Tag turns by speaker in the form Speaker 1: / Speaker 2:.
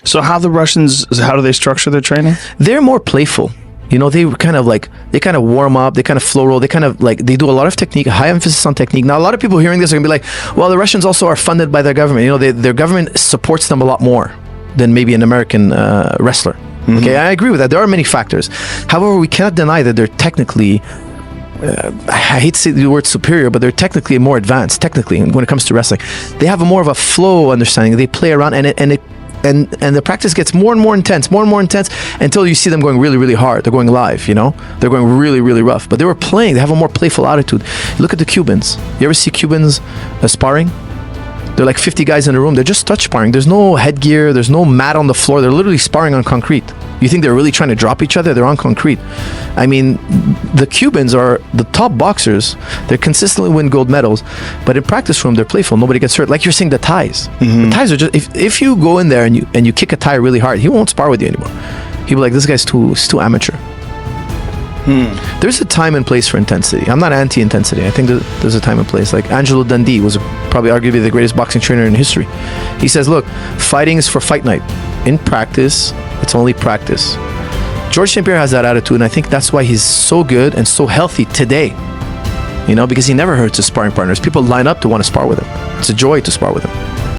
Speaker 1: So how do they structure their training?
Speaker 2: They're more playful. You know, they kind of warm up, they kind of flow roll, they do a lot of technique, high emphasis on technique. Now, a lot of people hearing this are gonna be like, well, the Russians also are funded by their government. You know, their government supports them a lot more than maybe an American wrestler. Mm-hmm. Okay, I agree with that. There are many factors. However, we cannot deny that they're technically, I hate to say the word superior, but they're technically more advanced, technically, when it comes to wrestling. They have more of a flow understanding. They play around, and the practice gets more and more intense until you see them going really, really hard. They're going live, you know? They're going really, really rough. But they have a more playful attitude. Look at the Cubans. You ever see Cubans sparring? They're like 50 guys in a room. They're just touch sparring. There's no headgear. There's no mat on the floor. They're literally sparring on concrete. You think they're really trying to drop each other? They're on concrete. I mean, the Cubans are the top boxers. They consistently win gold medals. But in practice room, they're playful. Nobody gets hurt. Like you're saying, the Thais. Mm-hmm. The Thais are just, if you go in there and you kick a Thai really hard, he won't spar with you anymore. He'll be like, this guy's too amateur. There's a time and place for intensity. I'm not anti-intensity. I think there's a time and place. Like Angelo Dundee was probably arguably the greatest boxing trainer in history. He says, look, fighting is for fight night. In practice, it's only practice. George St. Pierre has that attitude, and I think that's why he's so good and so healthy today. You know, because he never hurts his sparring partners. People line up to want to spar with him. It's a joy to spar with him.